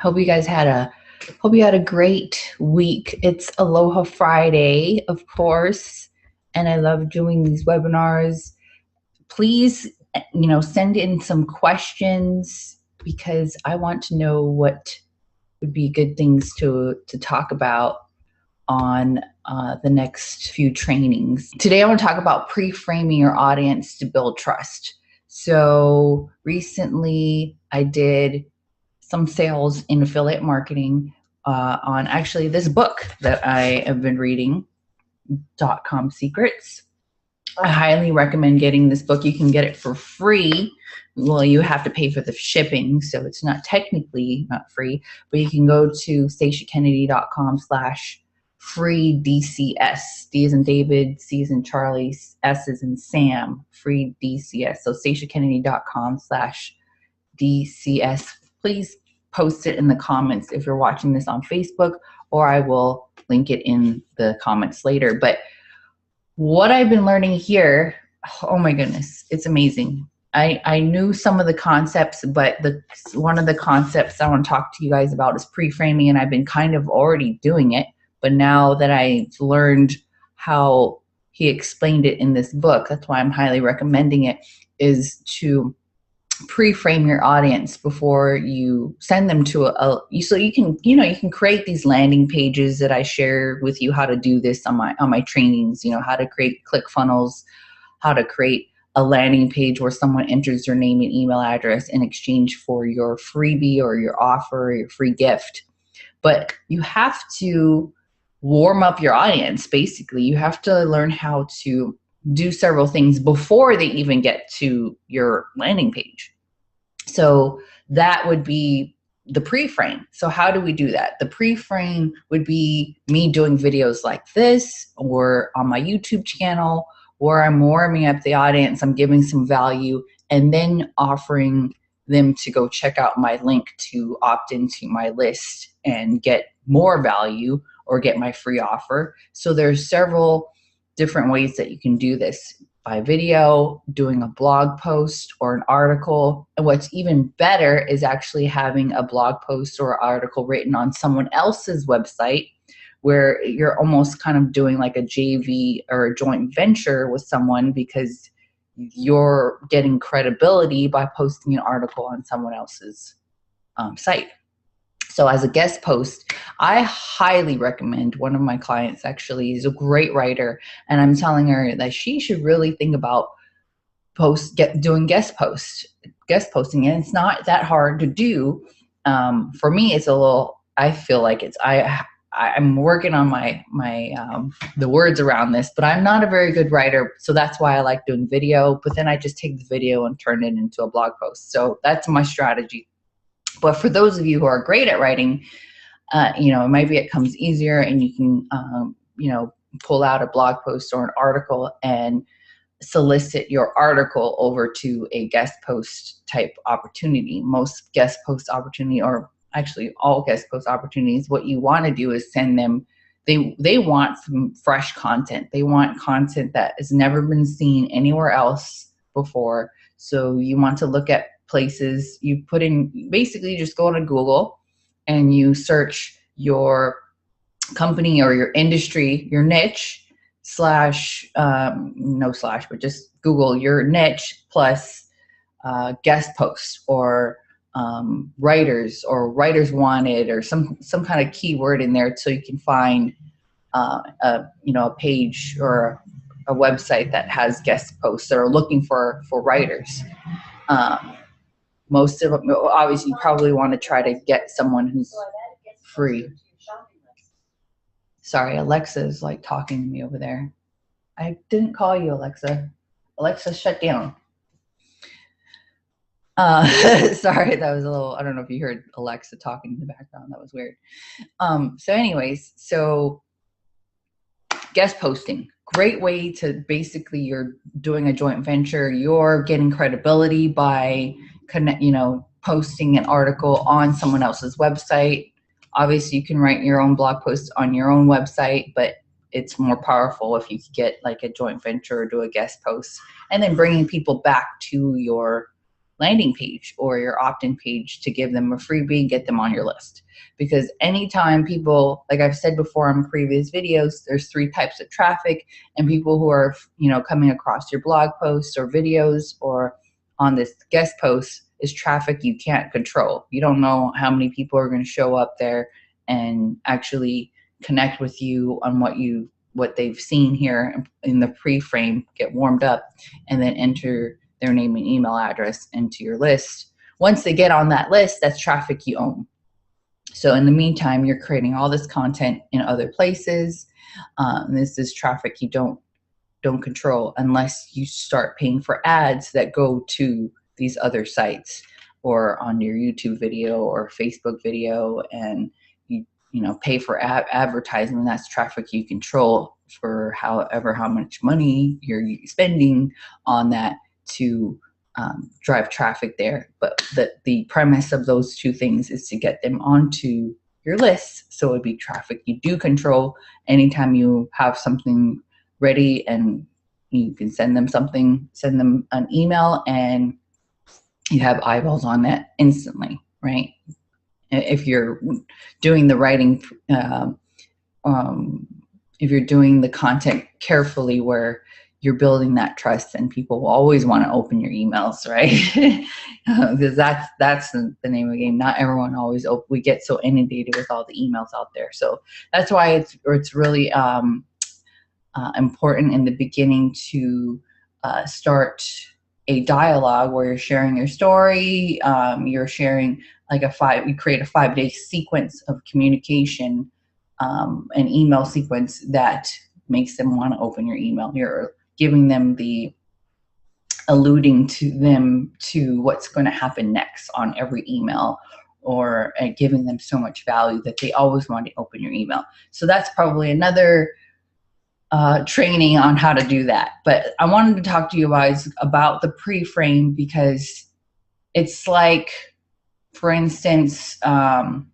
Hope you guys had a great week. It's Aloha Friday, of course, and I love doing these webinars. Please, send in some questions because I want to know what would be good things to talk about on the next few trainings. Today I want to talk about pre-framing your audience to build trust. So recently I did some sales in affiliate marketing on actually this book that I have been reading, .com Secrets. I highly recommend getting this book. You can get it for free. Well, you have to pay for the shipping, so it's not technically not free, but you can go to staciakennedy.com/free DCS. D as in David, C as in Charlie, S as in Sam, free DCS. So staciakennedy.com/DCS. Please post it in the comments if you're watching this on Facebook, or I will link it in the comments later. But what I've been learning here, oh my goodness, it's amazing. I knew some of the concepts, but one of the concepts I want to talk to you guys about is pre-framing, and I've been kind of already doing it. But now that I've learned how he explained it in this book, that's why I'm highly recommending it, is to pre-frame your audience before you send them to so you can create these landing pages that I share with you how to do this on my trainings, how to create ClickFunnels, how to create a landing page where someone enters their name and email address in exchange for your freebie or your offer or your free gift. But you have to warm up your audience. Basically, you have to learn how to do several things before they even get to your landing page. So that would be the pre-frame. So how do we do that? The pre-frame would be me doing videos like this, or on my YouTube channel, where I'm warming up the audience, I'm giving some value, and then offering them to go check out my link to opt into my list and get more value or get my free offer. So there's several different ways that you can do this: by video, doing a blog post or an article. And what's even better is actually having a blog post or article written on someone else's website, where you're almost kind of doing like a JV or a joint venture with someone, because you're getting credibility by posting an article on someone else's site. So as a guest post, I highly recommend, one of my clients actually is a great writer, and I'm telling her that she should really think about doing guest posting, and it's not that hard to do. For me, it's a little, I feel like I'm working on the words around this, but I'm not a very good writer, so that's why I like doing video. But then I just take the video and turn it into a blog post. So that's my strategy. But for those of you who are great at writing, maybe it comes easier, and you can, pull out a blog post or an article and solicit your article over to a guest post type opportunity. Most guest post opportunity, or actually all guest post opportunities, what you want to do is send them, they want some fresh content. They want content that has never been seen anywhere else before. So you want to look at places. You put in, basically just go to Google and you search your company or your industry, your niche, but just Google your niche plus guest posts, or writers, or writers wanted, or some kind of keyword in there, so you can find a page or a website that has guest posts that are looking for writers. Most of them, obviously, you probably want to try to get someone who's free. Sorry, Alexa's like talking to me over there. I didn't call you, Alexa. Alexa, shut down. Sorry, that was a little, I don't know if you heard Alexa talking in the background. That was weird. So anyways, guest posting. Great way to, basically, you're doing a joint venture. You're getting credibility by posting an article on someone else's website. Obviously, you can write your own blog post on your own website, but it's more powerful if you get like a joint venture or do a guest post, and then bringing people back to your landing page or your opt-in page to give them a freebie and get them on your list. Because anytime people, like I've said before in previous videos, there's 3 types of traffic, and people who are, coming across your blog posts or videos or on this guest post is traffic you can't control. You don't know how many people are going to show up there and actually connect with you on what they've seen here in the pre-frame, get warmed up, and then enter their name and email address into your list. Once they get on that list, that's traffic you own. So in the meantime, you're creating all this content in other places. This is traffic you don't control unless you start paying for ads that go to these other sites or on your YouTube video or Facebook video, and you pay for advertising. That's traffic you control for how much money you're spending on that to drive traffic there. But the premise of those 2 things is to get them onto your list. So it'd be traffic you do control. Anytime you have something ready and you can send them an email and you have eyeballs on that instantly, right? If you're doing the writing, if you're doing the content carefully where you're building that trust, and people will always want to open your emails, right? Because that's the name of the game. Not everyone always we get so inundated with all the emails out there. So that's why it's really important in the beginning to start a dialogue where you're sharing your story. You're sharing you create a 5-day sequence of communication, an email sequence that makes them want to open your email. You're giving them alluding to them to what's going to happen next on every email, or giving them so much value that they always want to open your email. So that's probably another training on how to do that. But I wanted to talk to you guys about the pre-frame, because it's like, for instance, I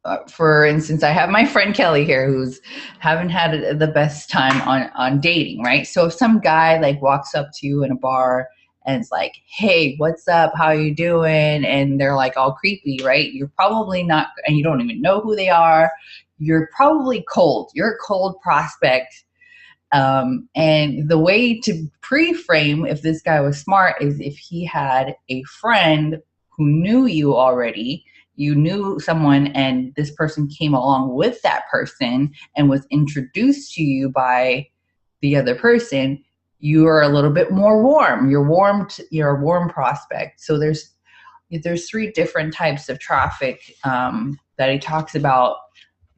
have my friend Kelly here who's haven't had the best time on dating, right? So if some guy walks up to you in a bar and it's like, hey, what's up? How you doing? And they're all creepy, right? You're probably not, and you don't even know who they are. You're probably cold. You're a cold prospect. And the way to pre-frame, if this guy was smart, is if he had a friend who knew you already. You knew someone, and this person came along with that person and was introduced to you by the other person. You are a little bit more warm. You're a warm prospect. So there's 3 different types of traffic that he talks about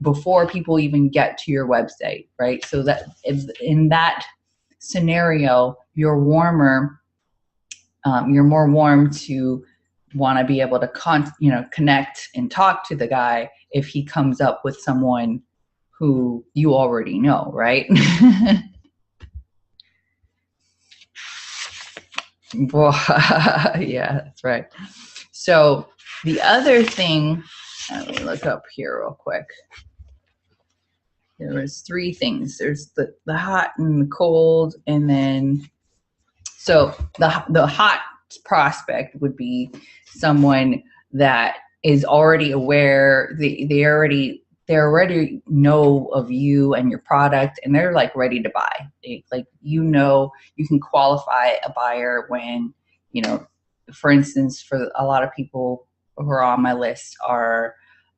before people even get to your website, right? So that in that scenario, you're warmer. You're more warm to want to be able to connect and talk to the guy if he comes up with someone who you already know, right? Yeah, that's right. So the other thing, let me look up here real quick. There was 3 things. There's the hot and the cold, and then so the hot prospect would be someone that is already aware. They already know of you and your product, and they're ready to buy. You can qualify a buyer when, for instance, for a lot of people who are on my list are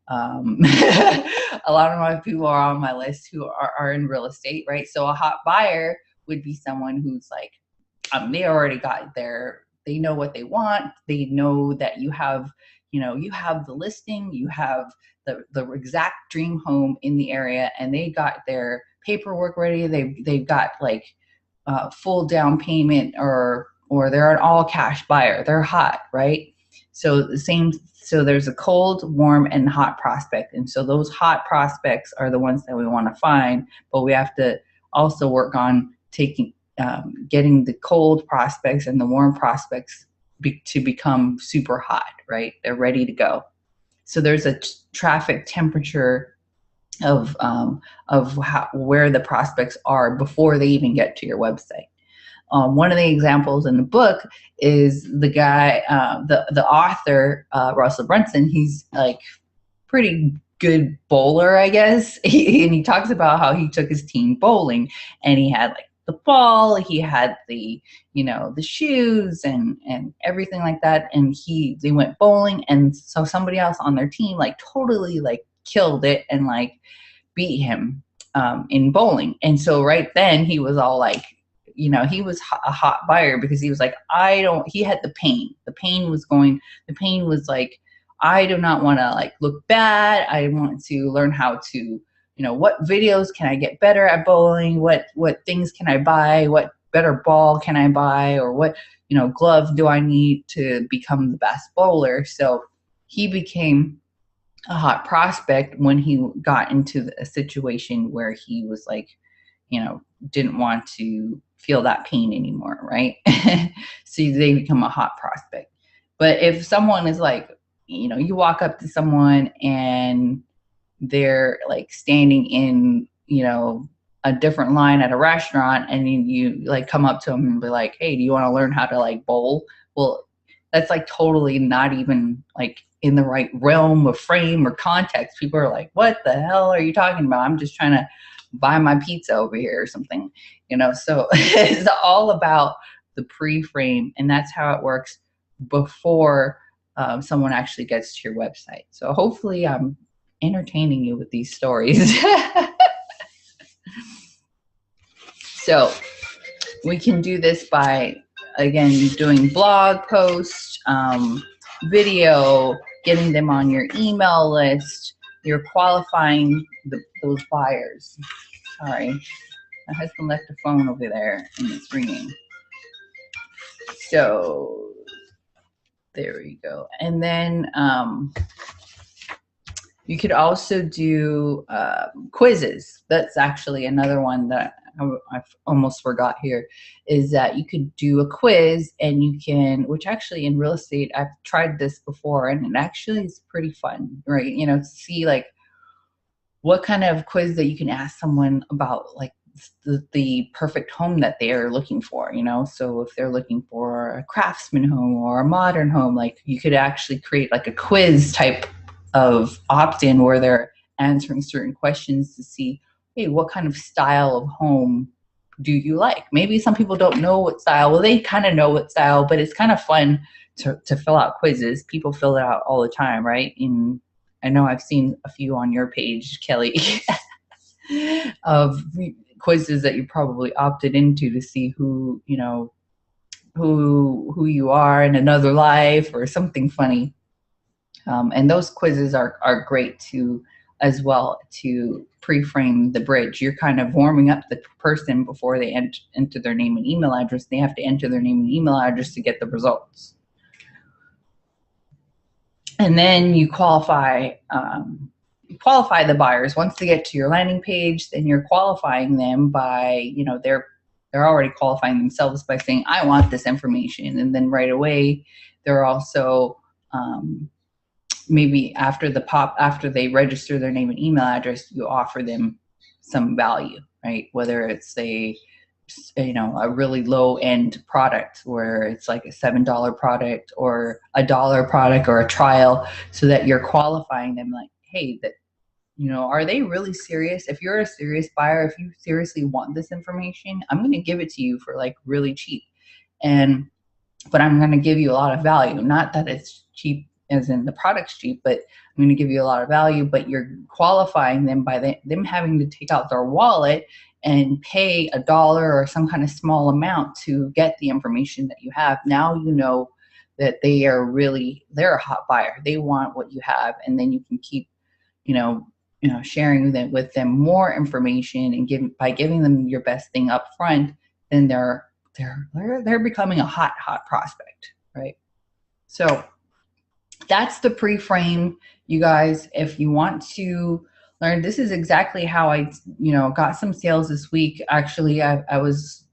a lot of my people are on my list who are in real estate, right? So a hot buyer would be someone who's they already got they know what they want. They know that you have the listing, you have the exact dream home in the area, and they got their paperwork ready. They've got full down payment, or they're an all cash buyer. They're hot, right? So there's a cold, warm, and hot prospect. And so those hot prospects are the ones that we want to find, but we have to also work on getting the cold prospects and the warm prospects to become super hot, right? They're ready to go. So there's a traffic temperature of where the prospects are before they even get to your website. One of the examples in the book is the guy, the author, Russell Brunson. He's like pretty good bowler, I guess. And he talks about how he took his team bowling, and he had like the ball, he had the, the shoes and everything like that. And they went bowling, and so somebody else on their team like totally like killed it and like beat him in bowling. And so right then he was all like, he was a hot buyer, because he was like, he had the pain. The pain was like, I do not want to like look bad. I want to learn how to, what videos can I get better at bowling? What things can I buy? What better ball can I buy? Or what, glove do I need to become the best bowler? So he became a hot prospect when he got into a situation where he was like, didn't want to feel that pain anymore, right? So they become a hot prospect. But if someone is like, you walk up to someone and they're like standing in, a different line at a restaurant, and you like come up to them and be like, hey, do you want to learn how to like bowl? Well, that's like totally not even like in the right realm of frame or context. People are like, what the hell are you talking about? I'm just trying to buy my pizza over here or something, so it's all about the pre-frame, and that's how it works before someone actually gets to your website. So hopefully I'm entertaining you with these stories. So we can do this by, again, doing blog posts, video, getting them on your email list. You're qualifying those buyers. Sorry, my husband left the phone over there and it's ringing. So there we go. And then you could also do quizzes. That's actually another one that I almost forgot here, is that you could do a quiz, and you can, which actually in real estate, I've tried this before, and it actually is pretty fun, right? To see like what kind of quiz that you can ask someone about like the perfect home that they are looking for, so if they're looking for a craftsman home or a modern home, like you could actually create like a quiz type of opt-in where they're answering certain questions to see, hey, what kind of style of home do you like? Maybe some people don't know what style. Well, they kind of know what style, but it's kind of fun to fill out quizzes. People fill it out all the time, right? And I know I've seen a few on your page, Kelly, of quizzes that you probably opted into to see who, who you are in another life or something funny. And those quizzes are great as well to pre-frame the bridge. You're kind of warming up the person before they enter their name and email address. They have to enter their name and email address to get the results. And then you qualify the buyers. Once they get to your landing page, then you're qualifying them by, they're already qualifying themselves by saying, I want this information. And then right away, they're also maybe after they register their name and email address, you offer them some value, right? Whether it's a really low end product where it's like a $7 product or a $1 product or a trial, so that you're qualifying them like, hey, that, are they really serious? If you're a serious buyer, if you seriously want this information, I'm going to give it to you for like really cheap. But I'm going to give you a lot of value. Not that it's cheap as in the product's cheap, but I'm going to give you a lot of value, but you're qualifying them by them having to take out their wallet and pay $1 or some kind of small amount to get the information that you have. Now you know that they're a hot buyer. They want what you have, and then you can keep, sharing with them more information and by giving them your best thing up front. Then they're becoming a hot prospect, right? So that's the pre-frame, you guys. If you want to learn, this is exactly how I, got some sales this week. Actually, I was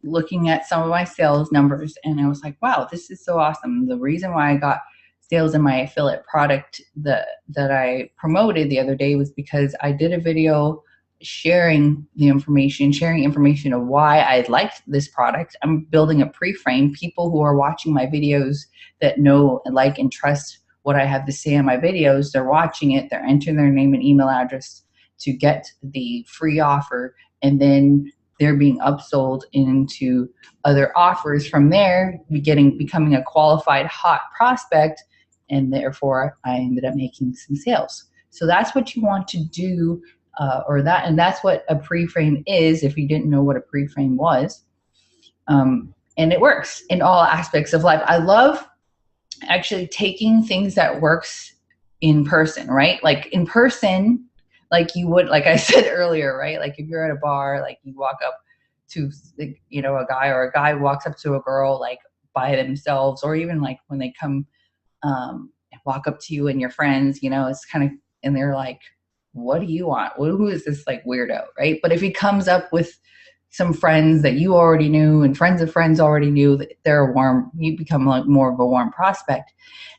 looking at some of my sales numbers and I was like, wow, this is so awesome. The reason why I got sales in my affiliate product that I promoted the other day was because I did a video sharing the information, sharing information of why I liked this product. I'm building a pre-frame. People who are watching my videos that know and like and trust what I have to say on my videos, they're watching it, they're entering their name and email address to get the free offer, and then they're being upsold into other offers from there, becoming a qualified hot prospect, and therefore I ended up making some sales. So that's what you want to do, and that's what a pre-frame is, if you didn't know what a pre-frame was. And it works in all aspects of life. I love actually taking things that works in person, right? Like in person, like you would, like I said earlier, right? Like if you're at a bar, like you walk up to, you know, a guy, or a guy walks up to a girl like by themselves, or even like when they come walk up to you and your friends, you know, it's kind of, and they're like, what do you want? Who is this like weirdo, right? But if he comes up with some friends that you already knew and friends of friends already knew, that they're warm, you become like more of a warm prospect.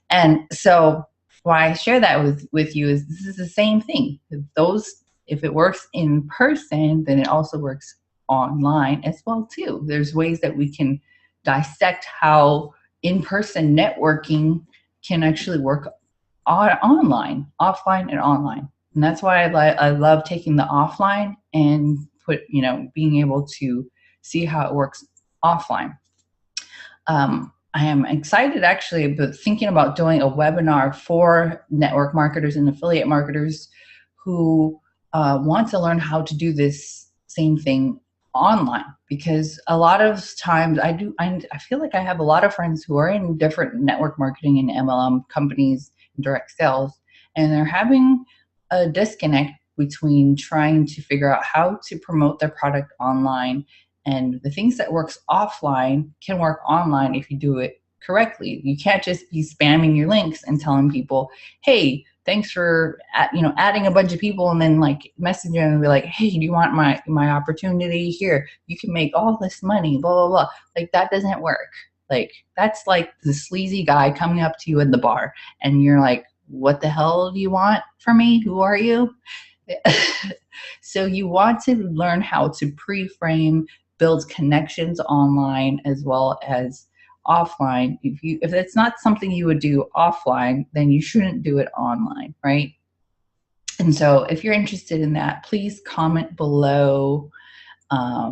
And so why I share that with you is this is the same thing. If it works in person, then it also works online as well too. There's ways that we can dissect how in-person networking can actually work online, offline and online. And that's why I love taking the offline and being able to see how it works offline. I am excited actually about thinking about doing a webinar for network marketers and affiliate marketers who want to learn how to do this same thing online, because a lot of times I feel like I have a lot of friends who are in different network marketing and MLM companies and direct sales, and they're having a disconnect between trying to figure out how to promote their product online, and the things that works offline can work online if you do it correctly. You can't just be spamming your links and telling people, hey, thanks for adding a bunch of people, and then like messaging them and be like, hey, do you want my opportunity here? You can make all this money, blah, blah, blah. Like that doesn't work. Like that's like the sleazy guy coming up to you in the bar and you're like, what the hell do you want from me? Who are you? So you want to learn how to pre-frame, build connections online as well as offline. If it's not something you would do offline, then you shouldn't do it online, right? And so if you're interested in that, please comment below. Let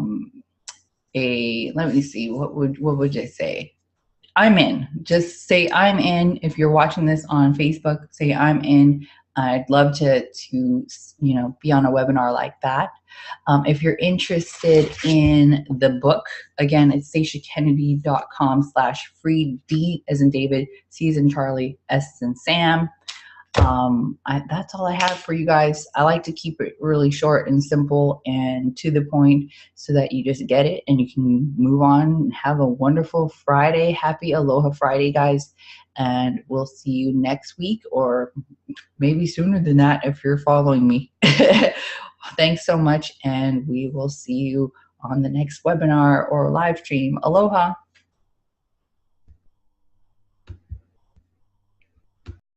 me see, what would I say? I'm in. Just say I'm in. If you're watching this on Facebook, say I'm in. I'd love to be on a webinar like that. If you're interested in the book, again, it's staciakennedy.com/free, D as in David, C as in Charlie, S as in Sam. That's all I have for you guys. I like to keep it really short and simple and to the point so that you just get it and you can move on. Have a wonderful Friday. Happy Aloha Friday, guys. And we'll see you next week, or maybe sooner than that if you're following me. Thanks so much, and we will see you on the next webinar or live stream. Aloha.